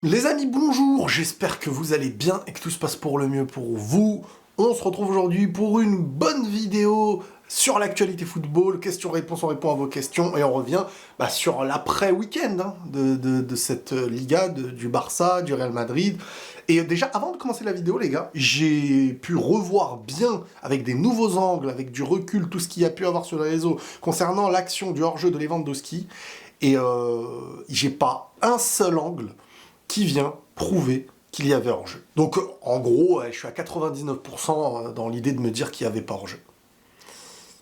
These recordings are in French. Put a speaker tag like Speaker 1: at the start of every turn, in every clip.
Speaker 1: Les amis, bonjour, j'espère que vous allez bien et que tout se passe pour le mieux pour vous. On se retrouve aujourd'hui pour une bonne vidéo sur l'actualité football, questions-réponses, on répond à vos questions et on revient sur l'après-week-end de cette Liga, du Barça, du Real Madrid. Et déjà, avant de commencer la vidéo, les gars, j'ai pu revoir bien, avec des nouveaux angles, avec du recul, tout ce qu'il y a pu avoir sur les réseaux concernant l'action du hors-jeu de Lewandowski. Et j'ai pas un seul angle qui vient prouver qu'il y avait hors-jeu. Donc, en gros, je suis à 99% dans l'idée de me dire qu'il n'y avait pas hors-jeu.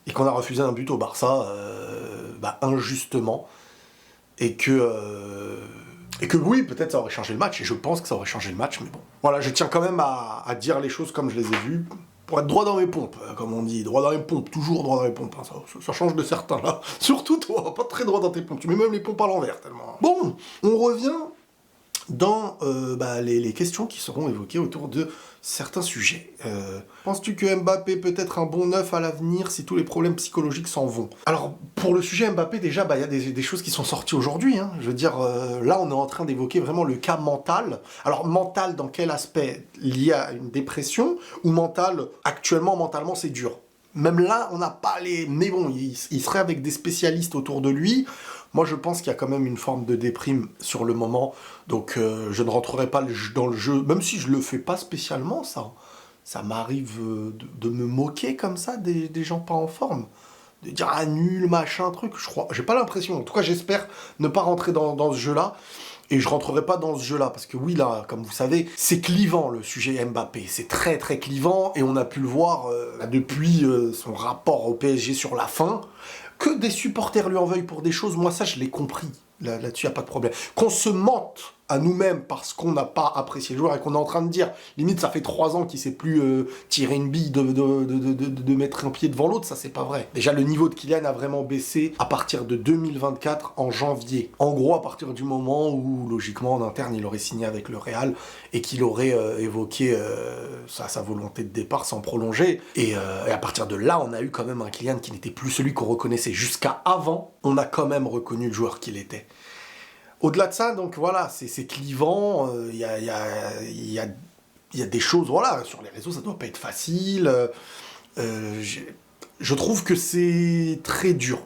Speaker 1: Et qu'on a refusé un but au Barça, injustement. Et que oui, peut-être ça aurait changé le match, et je pense que ça aurait changé le match, mais bon. Voilà, je tiens quand même à dire les choses comme je les ai vues, pour être droit dans mes pompes, comme on dit, droit dans les pompes, toujours droit dans les pompes, hein, ça change de certains, là. Surtout toi, pas très droit dans tes pompes, tu mets même les pompes à l'envers, tellement. Bon, on revient dans les questions qui seront évoquées autour de certains sujets. Penses-tu que Mbappé peut être un bon neuf à l'avenir si tous les problèmes psychologiques s'en vont? Alors, pour le sujet Mbappé, déjà, y a des choses qui sont sorties aujourd'hui. Hein. Je veux dire, là, on est en train d'évoquer vraiment le cas mental. Alors, mental dans quel aspect? Lié à une dépression ou mental, actuellement, mentalement, c'est dur. Même là, on n'a pas les... Mais bon, il serait avec des spécialistes autour de lui. Moi, je pense qu'il y a quand même une forme de déprime sur le moment. Donc, je ne rentrerai pas dans le jeu, même si je le fais pas spécialement, ça. Ça m'arrive de me moquer comme ça des gens pas en forme. De dire, ah, nul, machin, truc. Je crois, j'ai pas l'impression. En tout cas, j'espère ne pas rentrer dans ce jeu-là. Et je rentrerai pas dans ce jeu-là, parce que oui, là, comme vous savez, c'est clivant, le sujet Mbappé. C'est très, très clivant, et on a pu le voir depuis son rapport au PSG sur la fin, que des supporters lui en veuillent pour des choses, moi, ça, je l'ai compris. Là-dessus, il n'y a pas de problème. Qu'on se mente à nous-mêmes parce qu'on n'a pas apprécié le joueur et qu'on est en train de dire, limite, ça fait 3 ans qu'il ne sait plus tirer une bille de mettre un pied devant l'autre, ça, c'est pas vrai. Déjà, le niveau de Kylian a vraiment baissé à partir de 2024, en janvier. En gros, à partir du moment où, logiquement, en interne, il aurait signé avec le Real et qu'il aurait évoqué sa volonté de départ sans prolonger. Et à partir de là, on a eu quand même un Kylian qui n'était plus celui qu'on reconnaissait jusqu'à avant. On a quand même reconnu le joueur qu'il était. Au-delà de ça, donc voilà, c'est clivant, il y a des choses, voilà, sur les réseaux, ça doit pas être facile. Je trouve que c'est très dur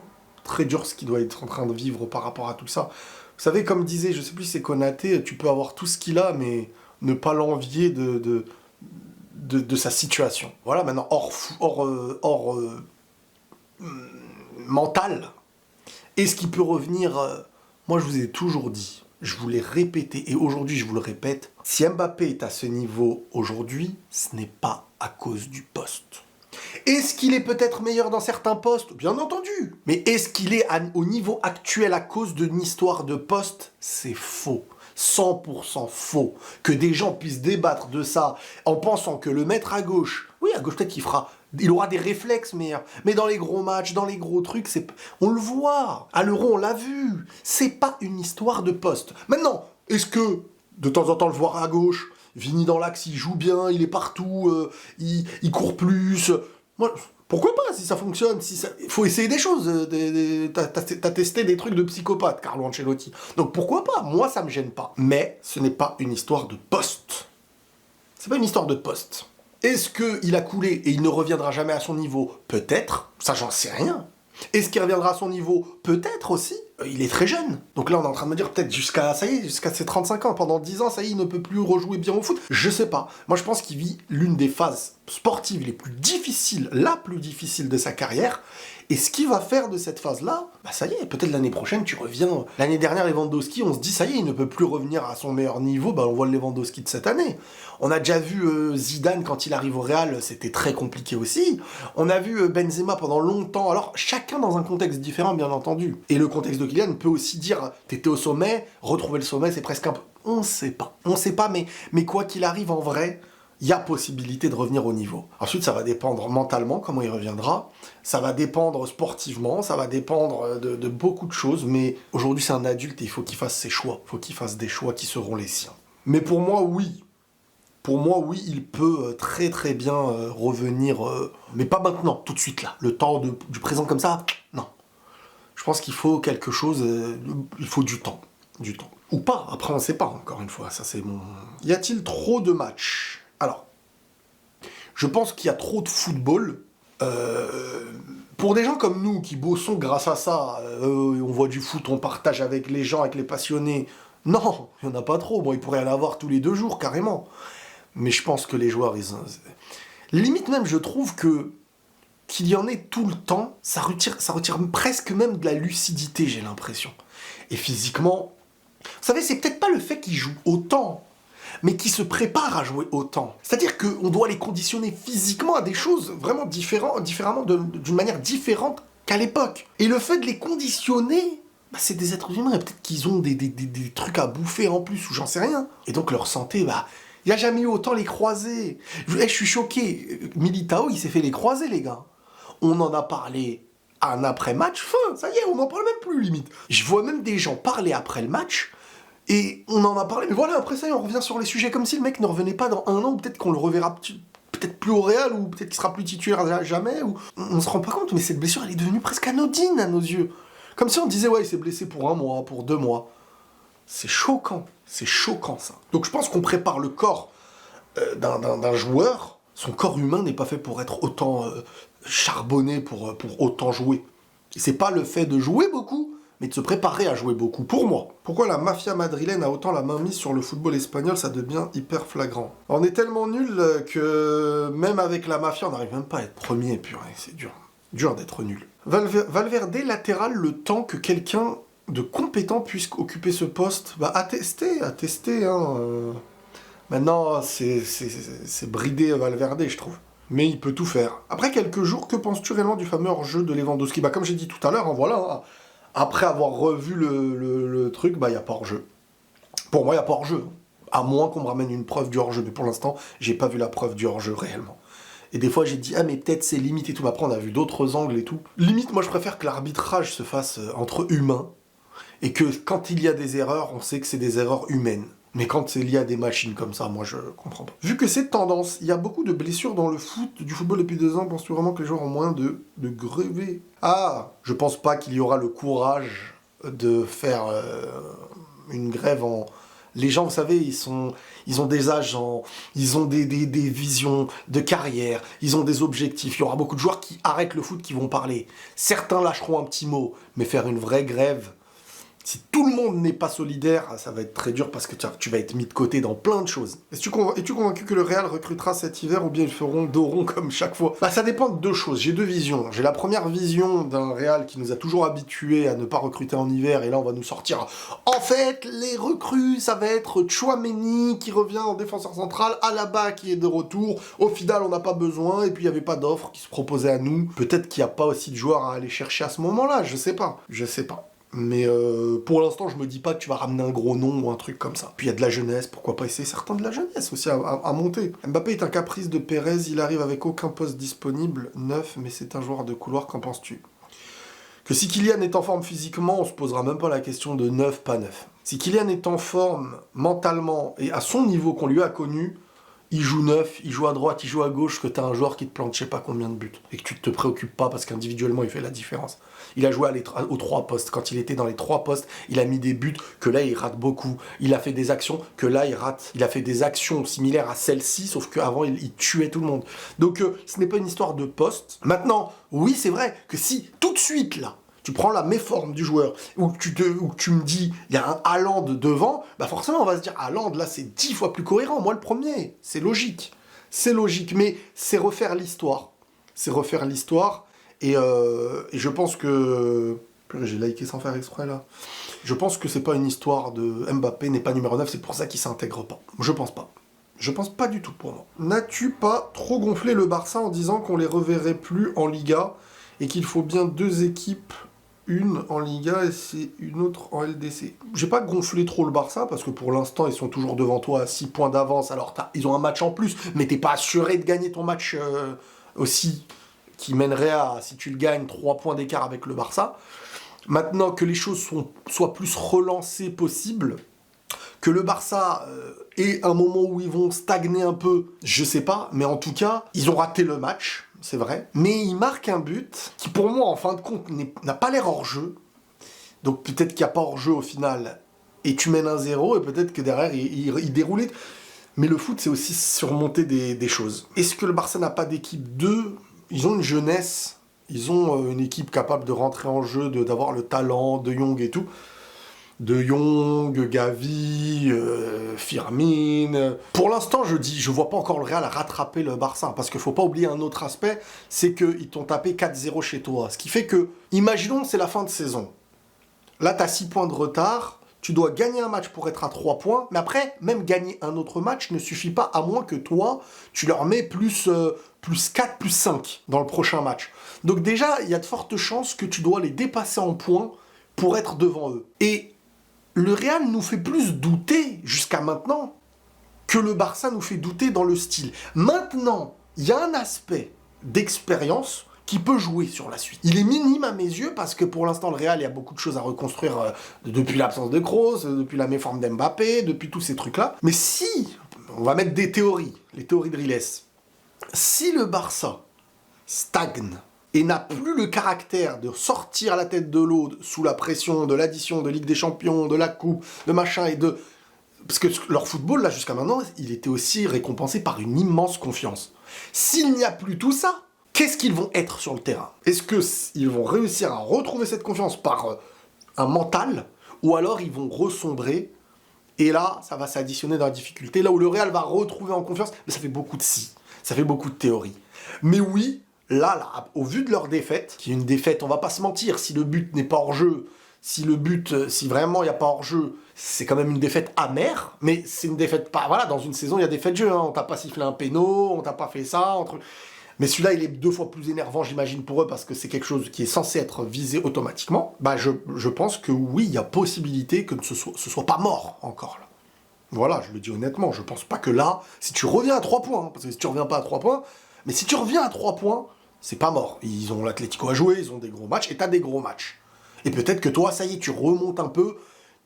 Speaker 1: ce qu'il doit être en train de vivre par rapport à tout ça. Vous savez, comme disait, je sais plus si c'est Konaté, tu peux avoir tout ce qu'il a, mais ne pas l'envier de sa situation. Voilà, maintenant, hors mental, est-ce qu'il peut revenir moi, je vous ai toujours dit, je vous l'ai répété, et aujourd'hui, je vous le répète, si Mbappé est à ce niveau aujourd'hui, ce n'est pas à cause du poste. Est-ce qu'il est peut-être meilleur dans certains postes? Bien entendu. Mais est-ce qu'il est au niveau actuel à cause d'une histoire de poste? C'est faux. 100% faux. Que des gens puissent débattre de ça en pensant que le mettre à gauche, oui, à gauche peut-être il aura des réflexes meilleurs, mais dans les gros matchs, dans les gros trucs, on le voit. À l'Euro, on l'a vu. C'est pas une histoire de poste. Maintenant, est-ce que de temps en temps le voir à gauche, Vini dans l'axe, il joue bien, il est partout, il court plus. Moi, pourquoi pas si ça fonctionne, faut essayer des choses. T'as testé des trucs de psychopathe, Carlo Ancelotti. Donc pourquoi pas? Moi, ça me gêne pas. Mais ce n'est pas une histoire de poste. C'est pas une histoire de poste. Est-ce qu'il a coulé et il ne reviendra jamais à son niveau? Peut-être. Ça, j'en sais rien. Est-ce qu'il reviendra à son niveau? Peut-être aussi. Il est très jeune. Donc là, on est en train de me dire peut-être jusqu'à ses 35 ans. Pendant 10 ans, ça y est, il ne peut plus rejouer bien au foot. Je sais pas. Moi, je pense qu'il vit l'une des phases sportives les plus difficiles, la plus difficile de sa carrière. Et ce qu'il va faire de cette phase-là, ça y est, peut-être l'année prochaine, tu reviens. L'année dernière, Lewandowski, on se dit, ça y est, il ne peut plus revenir à son meilleur niveau, on voit le Lewandowski de cette année. On a déjà vu Zidane, quand il arrive au Real, c'était très compliqué aussi. On a vu Benzema pendant longtemps, alors chacun dans un contexte différent, bien entendu. Et le contexte de Kylian peut aussi dire, t'étais au sommet, retrouver le sommet, c'est presque un peu... On sait pas, mais quoi qu'il arrive, en vrai... il y a possibilité de revenir au niveau. Ensuite, ça va dépendre mentalement, comment il reviendra. Ça va dépendre sportivement, ça va dépendre de beaucoup de choses. Mais aujourd'hui, c'est un adulte et il faut qu'il fasse ses choix. Il faut qu'il fasse des choix qui seront les siens. Mais pour moi, oui. Pour moi, oui, il peut très très bien revenir. Mais pas maintenant, tout de suite là. Le temps du présent comme ça, non. Je pense qu'il faut quelque chose, il faut du temps. du temps. Ou pas, après on sait pas, encore une fois, ça c'est mon... Y a-t-il trop de matchs? Alors, je pense qu'il y a trop de football. Pour des gens comme nous, qui bossons grâce à ça, on voit du foot, on partage avec les gens, avec les passionnés. Non, il n'y en a pas trop. Bon, il pourrait y en avoir tous les 2 jours, carrément. Mais je pense que les joueurs, limite même, je trouve que qu'il y en ait tout le temps, ça retire presque même de la lucidité, j'ai l'impression. Et physiquement, vous savez, c'est peut-être pas le fait qu'ils jouent autant, mais qu'ils se préparent à jouer autant. C'est-à-dire qu'on doit les conditionner physiquement à des choses vraiment différemment, d'une manière différente qu'à l'époque. Et le fait de les conditionner, bah, c'est des êtres humains, peut-être qu'ils ont des trucs à bouffer en plus, ou j'en sais rien. Et donc leur santé, bah, il n'y a jamais eu autant les croisés. Je suis choqué. Militao, il s'est fait les croisés, les gars. On en a parlé un après-match, fin, ça y est, on n'en parle même plus, limite. Je vois même des gens parler après le match, et on en a parlé, mais voilà, après ça, on revient sur les sujets comme si le mec ne revenait pas dans 1 an, ou peut-être qu'on le reverra peut-être plus au Real, ou peut-être qu'il sera plus titulaire jamais, ou... On se rend pas compte, mais cette blessure, elle est devenue presque anodine à nos yeux. Comme si on disait, ouais, il s'est blessé pour 1 mois, pour 2 mois. C'est choquant, ça. Donc je pense qu'on prépare le corps d'un joueur. Son corps humain n'est pas fait pour être autant charbonné, pour autant jouer. C'est pas le fait de jouer beaucoup, mais de se préparer à jouer beaucoup, pour moi. Pourquoi la mafia madrilène a autant la main mise sur le football espagnol, ça devient hyper flagrant. On est tellement nuls que même avec la mafia, on n'arrive même pas à être premier, purée, c'est dur. Dur d'être nul. Valverde latéral le temps que quelqu'un de compétent puisse occuper ce poste, bah attester, hein. Maintenant, c'est bridé Valverde, je trouve. Mais il peut tout faire. Après quelques jours, que penses-tu réellement du fameux hors-jeu de Lewandowski? Bah comme j'ai dit tout à l'heure, hein, voilà, hein, après avoir revu le truc, bah il n'y a pas hors-jeu. Pour moi, il n'y a pas hors-jeu. À moins qu'on me ramène une preuve du hors-jeu. Mais pour l'instant, j'ai pas vu la preuve du hors-jeu réellement. Et des fois, j'ai dit, ah mais peut-être c'est limite et tout. Mais après, on a vu d'autres angles et tout. Limite, moi je préfère que l'arbitrage se fasse entre humains. Et que quand il y a des erreurs, on sait que c'est des erreurs humaines. Mais quand c'est lié à des machines comme ça, moi je comprends pas. Vu que c'est tendance, il y a beaucoup de blessures dans le du football depuis 2 ans, penses-tu vraiment que les joueurs ont moins de grever? Ah, je pense pas qu'il y aura le courage de faire une grève en... Les gens, vous savez, ils ont des agents, ils ont des visions de carrière, ils ont des objectifs. Il y aura beaucoup de joueurs qui arrêtent le foot, qui vont parler. Certains lâcheront un petit mot, mais faire une vraie grève... Si tout le monde n'est pas solidaire, ça va être très dur parce que tu vas être mis de côté dans plein de choses. Es-tu convaincu que le Real recrutera cet hiver ou bien ils feront dos rond comme chaque fois? Bah ça dépend de 2 choses, j'ai 2 visions. J'ai la première vision d'un Real qui nous a toujours habitués à ne pas recruter en hiver et là on va nous sortir. En fait, les recrues, ça va être Tchouaméni qui revient en défenseur central, Alaba qui est de retour. Au final, on n'a pas besoin et puis il n'y avait pas d'offre qui se proposait à nous. Peut-être qu'il n'y a pas aussi de joueurs à aller chercher à ce moment-là, je sais pas. Mais pour l'instant, je me dis pas que tu vas ramener un gros nom ou un truc comme ça. Puis il y a de la jeunesse, pourquoi pas essayer certains de la jeunesse aussi à monter. Mbappé est un caprice de Pérez, il arrive avec aucun poste disponible, neuf, mais c'est un joueur de couloir, qu'en penses-tu? Que si Kylian est en forme physiquement, on se posera même pas la question de neuf, pas neuf. Si Kylian est en forme mentalement et à son niveau qu'on lui a connu, il joue neuf, il joue à droite, il joue à gauche, que t'as un joueur qui te plante je sais pas combien de buts. Et que tu te préoccupes pas parce qu'individuellement il fait la différence. Il a joué aux 3 postes. Quand il était dans les 3 postes, il a mis des buts que là il rate beaucoup. Il a fait des actions que là il rate. Il a fait des actions similaires à celle-ci, sauf qu'avant il tuait tout le monde. Donc ce n'est pas une histoire de poste. Maintenant, oui c'est vrai que si tout de suite là, tu prends la méforme du joueur, ou tu me dis, il y a un Haaland devant, bah forcément on va se dire, Haaland là c'est 10 fois plus cohérent, moi le premier, c'est logique, mais c'est refaire l'histoire, et je pense que, j'ai liké sans faire exprès là, je pense que c'est pas une histoire de Mbappé n'est pas numéro 9, c'est pour ça qu'il s'intègre pas, je pense pas du tout pour moi. N'as-tu pas trop gonflé le Barça en disant qu'on les reverrait plus en Liga, et qu'il faut bien 2 équipes, une en Liga et c'est une autre en LDC. J'ai pas gonflé trop le Barça parce que pour l'instant ils sont toujours devant toi à 6 points d'avance, alors ils ont un match en plus, mais t'es pas assuré de gagner ton match aussi, qui mènerait à, si tu le gagnes, 3 points d'écart avec le Barça. Maintenant que les choses soient plus relancées possible, que le Barça ait un moment où ils vont stagner un peu, je sais pas, mais en tout cas, ils ont raté le match, c'est vrai, mais ils marquent un but qui pour moi, en fin de compte, n'a pas l'air hors-jeu. Donc peut-être qu'il n'y a pas hors-jeu au final, et tu mènes 1-0, et peut-être que derrière, il déroule. Mais le foot, c'est aussi surmonter des choses. Est-ce que le Barça n'a pas d'équipe 2 ? Ils ont une jeunesse, ils ont une équipe capable de rentrer en jeu, d'avoir le talent, De Jong et tout. De Jong, Gavi, Firmin. Pour l'instant, je vois pas encore le Real rattraper le Barça. Parce qu'il faut pas oublier un autre aspect, c'est qu'ils t'ont tapé 4-0 chez toi. Ce qui fait que, imaginons, c'est la fin de saison. Là, tu as 6 points de retard. Tu dois gagner un match pour être à 3 points. Mais après, même gagner un autre match ne suffit pas, à moins que toi, tu leur mets plus 4, plus 5 dans le prochain match. Donc déjà, il y a de fortes chances que tu dois les dépasser en points pour être devant eux. Et le Real nous fait plus douter jusqu'à maintenant que le Barça nous fait douter dans le style. Maintenant, il y a un aspect d'expérience qui peut jouer sur la suite. Il est minime à mes yeux parce que pour l'instant, le Real, il y a beaucoup de choses à reconstruire depuis l'absence de Kroos, depuis la méforme d'Mbappé, depuis tous ces trucs-là. Mais si, on va mettre des théories, les théories de Riles, si le Barça stagne et n'a plus le caractère de sortir la tête de l'eau sous la pression de l'addition de Ligue des Champions, de la Coupe, de machin et de... Parce que leur football, là, jusqu'à maintenant, il était aussi récompensé par une immense confiance. S'il n'y a plus tout ça, qu'est-ce qu'ils vont être sur le terrain ? Est-ce qu'ils vont réussir à retrouver cette confiance par un mental, ou alors ils vont ressombrer, et là, ça va s'additionner dans la difficulté, là où le Real va retrouver en confiance, mais ça fait beaucoup de si, ça fait beaucoup de théories. Mais oui, là, au vu de leur défaite, qui est une défaite, on va pas se mentir, si le but n'est pas hors jeu, si vraiment il n'y a pas hors jeu, c'est quand même une défaite amère, mais c'est une défaite pas... Voilà, dans une saison, il y a des faits de jeu, hein, on t'a pas sifflé un péno, on t'a pas fait ça, Mais celui-là, il est 2 fois plus énervant, j'imagine, pour eux, parce que c'est quelque chose qui est censé être visé automatiquement. Bah, je pense que oui, il y a possibilité que ce soit pas mort, encore, là. Voilà, je le dis honnêtement, je pense pas que là, si tu reviens à 3 points, parce que si tu reviens pas à 3 points, mais si tu reviens à 3 points, c'est pas mort. Ils ont l'Atlético à jouer, ils ont des gros matchs, et t'as des gros matchs. Et peut-être que toi, ça y est, tu remontes un peu,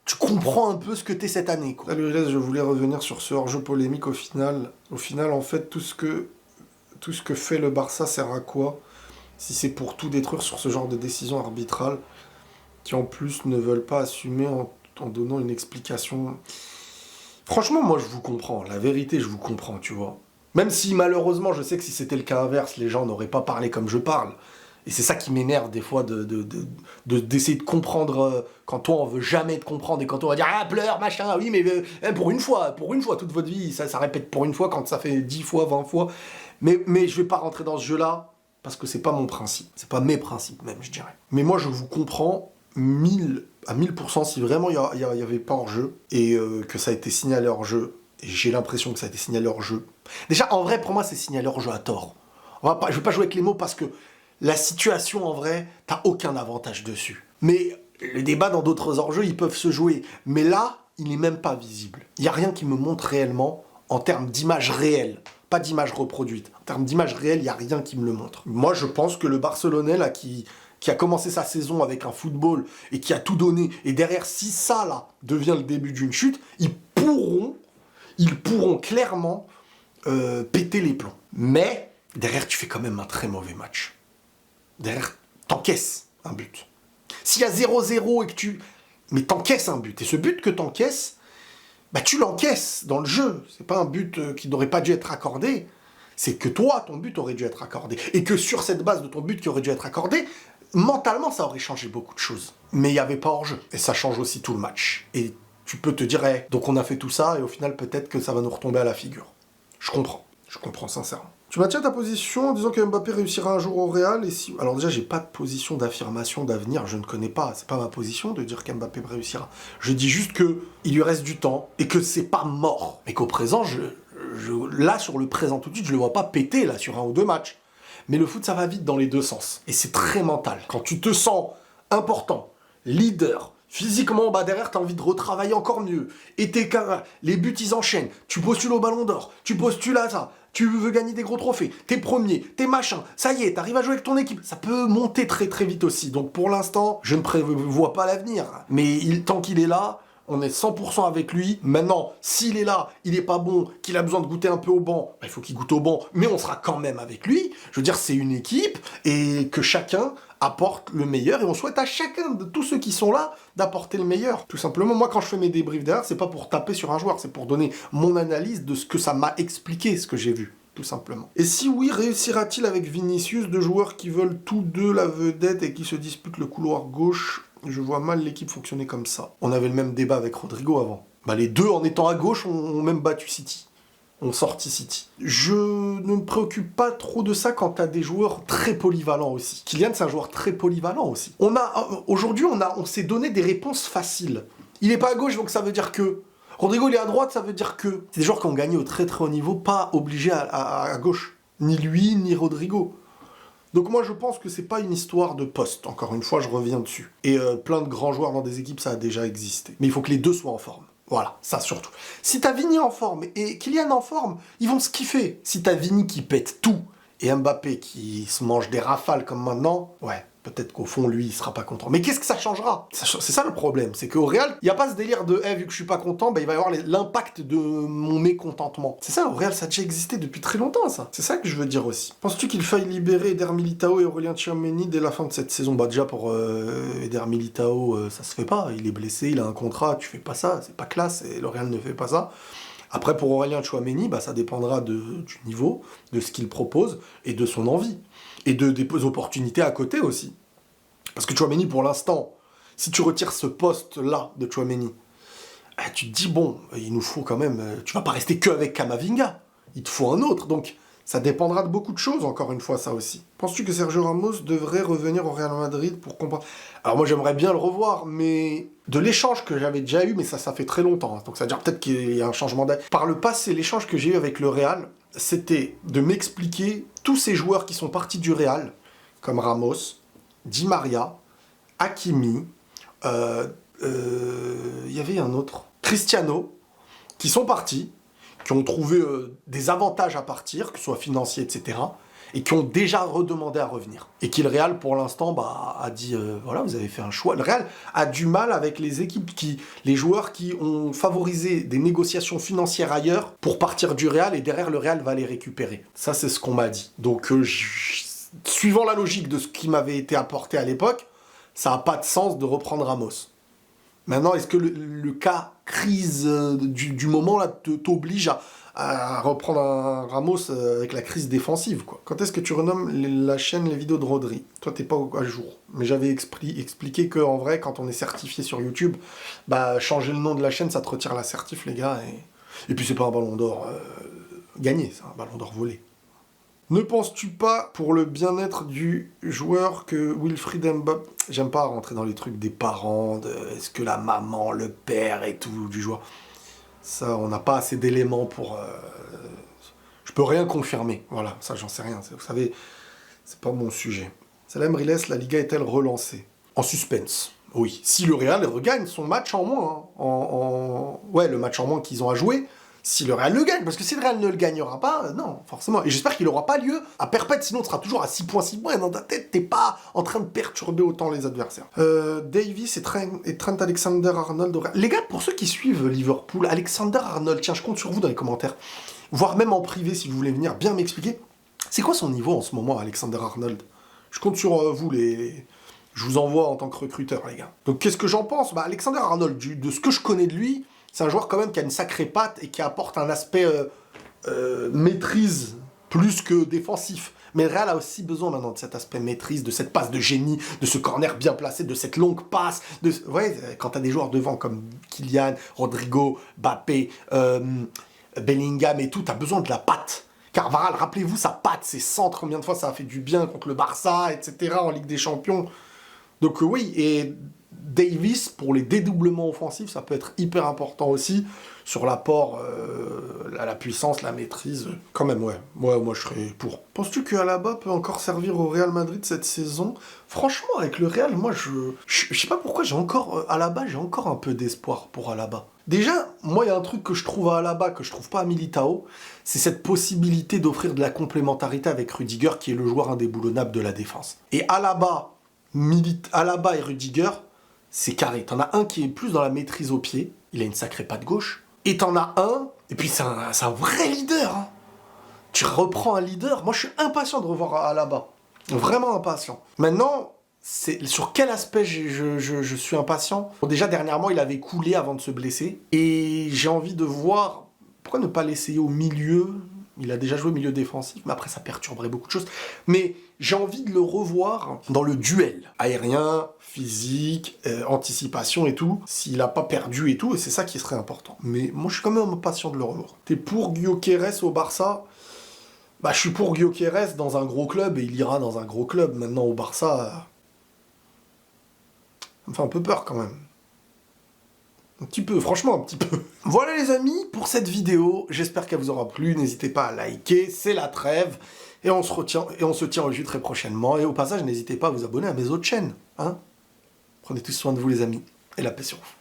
Speaker 1: tu comprends un peu ce que t'es cette année, quoi. Salut Les, je voulais revenir sur ce hors-jeu polémique au final. Au final, en fait, tout ce que fait le Barça sert à quoi ? Si c'est pour tout détruire sur ce genre de décision arbitrale, qui en plus ne veulent pas assumer en donnant une explication... Franchement, moi, je vous comprends. La vérité, je vous comprends, tu vois. Même si, malheureusement, je sais que si c'était le cas inverse, les gens n'auraient pas parlé comme je parle. Et c'est ça qui m'énerve, des fois, d'essayer de comprendre quand toi, on veut jamais te comprendre. Et quand on va dire « Ah, pleure, machin, oui, mais pour une fois, toute votre vie, ça répète pour une fois quand ça fait 10 fois, 20 fois. » Mais je vais pas rentrer dans ce jeu-là, parce que c'est pas mon principe. C'est pas mes principes, même, je dirais. Mais moi, je vous comprends à 1000% si vraiment il y avait pas hors-jeu et que ça a été signalé hors-jeu, et j'ai l'impression que ça a été signalé hors-jeu. Déjà, en vrai, pour moi, c'est signalé hors-jeu à tort. Je vais pas jouer avec les mots parce que la situation, en vrai, t'as aucun avantage dessus. Mais le débat dans d'autres hors-jeux, ils peuvent se jouer. Mais là, il n'est même pas visible. Il n'y a rien qui me montre réellement, en termes d'image réelle, pas d'image reproduite. En termes d'image réelle, il n'y a rien qui me le montre. Moi, je pense que le Barcelonais, là, qui a commencé sa saison avec un football et qui a tout donné, et derrière, si ça, là, devient le début d'une chute, ils pourront clairement péter les plombs. Mais, derrière, tu fais quand même un très mauvais match. Derrière, t'encaisses un but. S'il y a 0-0 et que mais t'encaisses un but. Et ce but que t'encaisses, bah tu l'encaisses dans le jeu. C'est pas un but qui n'aurait pas dû être accordé. C'est que toi, ton but aurait dû être accordé. Et que sur cette base de ton but qui aurait dû être accordé, mentalement, ça aurait changé beaucoup de choses. Mais il n'y avait pas hors-jeu. Et ça change aussi tout le match. Et tu peux te dire, donc on a fait tout ça, et au final, peut-être que ça va nous retomber à la figure. Je comprends sincèrement. Tu maintiens ta position en disant que Mbappé réussira un jour au Real, et si... Alors déjà, j'ai pas de position d'affirmation d'avenir, je ne connais pas, c'est pas ma position de dire qu'Mbappé réussira. Je dis juste que il lui reste du temps, et que c'est pas mort. Mais qu'au présent, là, sur le présent tout de suite, je le vois pas péter, là, sur 1 ou 2 matchs. Mais le foot, ça va vite dans les deux sens. Et c'est très mental. Quand tu te sens important, leader, physiquement, bah derrière, t'as envie de retravailler encore mieux. Et les buts, ils enchaînent. Tu postules au Ballon d'Or. Tu postules à ça. Tu veux gagner des gros trophées. T'es premier. T'es machin. Ça y est, t'arrives à jouer avec ton équipe. Ça peut monter très très vite aussi. Donc pour l'instant, je ne prévois pas l'avenir. Mais tant qu'il est là, on est 100% avec lui. Maintenant, s'il est là, il est pas bon, qu'il a besoin de goûter un peu au banc, il faut qu'il goûte au banc, mais on sera quand même avec lui. Je veux dire, c'est une équipe et que chacun apporte le meilleur et on souhaite à chacun de tous ceux qui sont là d'apporter le meilleur. Tout simplement, moi quand je fais mes débriefs derrière, c'est pas pour taper sur un joueur, c'est pour donner mon analyse de ce que ça m'a expliqué, ce que j'ai vu. Tout simplement. Et si oui, réussira-t-il avec Vinicius, deux joueurs qui veulent tous deux la vedette et qui se disputent le couloir gauche? Je vois mal l'équipe fonctionner comme ça. On avait le même débat avec Rodrigo avant. Bah, les deux, en étant à gauche, ont même battu City. Ont sorti City. Je ne me préoccupe pas trop de ça quand t'as des joueurs très polyvalents aussi. Kylian, c'est un joueur très polyvalent aussi. Aujourd'hui, on s'est donné des réponses faciles. Il est pas à gauche, donc ça veut dire que... Rodrigo, il est à droite, ça veut dire que... C'est des joueurs qui ont gagné au très très haut niveau, pas obligés à gauche. Ni lui, ni Rodrigo. Donc moi, je pense que c'est pas une histoire de poste. Encore une fois, je reviens dessus. Et plein de grands joueurs dans des équipes, ça a déjà existé. Mais il faut que les deux soient en forme. Voilà, ça surtout. Si t'as Vini en forme et Kylian en forme, ils vont se kiffer. Si t'as Vini qui pète tout et Mbappé qui se mange des rafales comme maintenant, ouais, peut-être qu'au fond, lui, il sera pas content. Mais qu'est-ce que ça changera? C'est ça le problème, c'est qu'au Real, il n'y a pas ce délire de vu que je suis pas content, bah, il va y avoir l'impact de mon mécontentement. C'est ça, au Real, ça a déjà existé depuis très longtemps, ça. C'est ça que je veux dire aussi. Penses-tu qu'il faille libérer Eder Militao et Aurélien Tchouaméni dès la fin de cette saison? Bah déjà, pour Eder Militao, ça se fait pas. Il est blessé, il a un contrat, tu fais pas ça, c'est pas classe, et le Real ne fait pas ça. Après, pour Aurélien Tchouaméni, bah, ça dépendra du niveau, de ce qu'il propose, et de son envie. Et des opportunités à côté aussi. Parce que Tchouaméni, pour l'instant, si tu retires ce poste-là de Tchouaméni, tu te dis, bon, il nous faut quand même... Tu vas pas rester que avec Camavinga. Il te faut un autre. Donc, ça dépendra de beaucoup de choses, encore une fois, ça aussi. Penses-tu que Sergio Ramos devrait revenir au Real Madrid pour comprendre... Alors moi, j'aimerais bien le revoir, mais... De l'échange que j'avais déjà eu, mais ça fait très longtemps. Hein. Donc, ça veut dire peut-être qu'il y a un changement d'avis. Par le passé, l'échange que j'ai eu avec le Real, c'était de m'expliquer tous ces joueurs qui sont partis du Real, comme Ramos, Di Maria, Hakimi, il y avait un autre, Cristiano, qui sont partis, qui ont trouvé des avantages à partir, que ce soit financiers, etc., et qui ont déjà redemandé à revenir. Et qui, le Real, pour l'instant, a dit, voilà, vous avez fait un choix. Le Real a du mal avec les équipes les joueurs qui ont favorisé des négociations financières ailleurs pour partir du Real, et derrière, le Real va les récupérer. Ça, c'est ce qu'on m'a dit. Donc, suivant la logique de ce qui m'avait été apporté à l'époque, ça n'a pas de sens de reprendre Ramos. Maintenant, est-ce que le cas crise du moment là t'oblige à reprendre un Ramos avec la crise défensive, quoi? Quand est-ce que tu renommes la chaîne les vidéos de Rodri? Toi, t'es pas à jour. Mais j'avais expliqué qu'en vrai, quand on est certifié sur YouTube, bah changer le nom de la chaîne, ça te retire la certif, les gars. Et puis c'est pas un ballon d'or gagné, c'est un ballon d'or volé. Ne penses-tu pas, pour le bien-être du joueur, que Wilfried Mbappé... J'aime pas rentrer dans les trucs des parents, est-ce que la maman, le père et tout du joueur... Ça, on n'a pas assez d'éléments pour... Je peux rien confirmer, voilà, ça j'en sais rien. Vous savez, c'est pas mon sujet. Salem Riles, la Liga est-elle relancée? En suspense, oui. Si le Real regagne son match en moins, hein, ouais, le match en moins qu'ils ont à jouer... Si le Real le gagne, parce que si le Real ne le gagnera pas, non, forcément. Et j'espère qu'il n'aura pas lieu à perpète, sinon on sera toujours à 6 points, et dans ta tête, t'es pas en train de perturber autant les adversaires. Davis et Trent Alexander-Arnold... Les gars, pour ceux qui suivent Liverpool, Alexander-Arnold, tiens, je compte sur vous dans les commentaires, voire même en privé si vous voulez venir bien m'expliquer, c'est quoi son niveau en ce moment, Alexander-Arnold? Je compte sur vous, je vous envoie en tant que recruteur, les gars. Donc qu'est-ce que j'en pense? Alexander-Arnold, de ce que je connais de lui... C'est un joueur quand même qui a une sacrée patte et qui apporte un aspect maîtrise plus que défensif. Mais le Real a aussi besoin maintenant de cet aspect maîtrise, de cette passe de génie, de ce corner bien placé, de cette longue passe. Ouais, quand tu as des joueurs devant comme Kylian, Rodrigo, Mbappé, Bellingham et tout, tu as besoin de la patte. Carvajal, rappelez-vous sa patte, ses centres, combien de fois ça a fait du bien contre le Barça, etc. en Ligue des Champions. Donc oui, et... Davis, pour les dédoublements offensifs, ça peut être hyper important aussi, sur l'apport, la puissance, la maîtrise, quand même, ouais. Moi, je serais pour. Penses-tu que Alaba peut encore servir au Real Madrid cette saison? Franchement, avec le Real, moi, je sais pas pourquoi, Alaba, j'ai encore un peu d'espoir pour Alaba. Déjà, moi, il y a un truc que je trouve à Alaba, que je trouve pas à Militao, c'est cette possibilité d'offrir de la complémentarité avec Rudiger, qui est le joueur indéboulonnable de la défense. Et Alaba et Rudiger, c'est carré. T'en as un qui est plus dans la maîtrise au pied, il a une sacrée patte gauche, et t'en as un, et puis c'est un vrai leader, hein. Tu reprends un leader, moi je suis impatient de revoir Alaba, vraiment impatient. Maintenant, c'est sur quel aspect je suis impatient? Bon, déjà, dernièrement, il avait coulé avant de se blesser, et j'ai envie de voir, pourquoi ne pas l'essayer au milieu? Il a déjà joué au milieu défensif, mais après ça perturberait beaucoup de choses. Mais j'ai envie de le revoir dans le duel. Aérien, physique, anticipation et tout. S'il a pas perdu et tout, et c'est ça qui serait important. Mais moi, je suis quand même impatient de le revoir. T'es pour Gyökeres au Barça? Bah, je suis pour Gyökeres dans un gros club, et il ira dans un gros club. Maintenant, au Barça, ça me fait un peu peur quand même. Un petit peu, franchement, un petit peu. Voilà les amis, pour cette vidéo, j'espère qu'elle vous aura plu, n'hésitez pas à liker, c'est la trêve, et on se tient au jus très prochainement, et au passage, n'hésitez pas à vous abonner à mes autres chaînes, hein. Prenez tous soin de vous les amis, et la paix sur vous.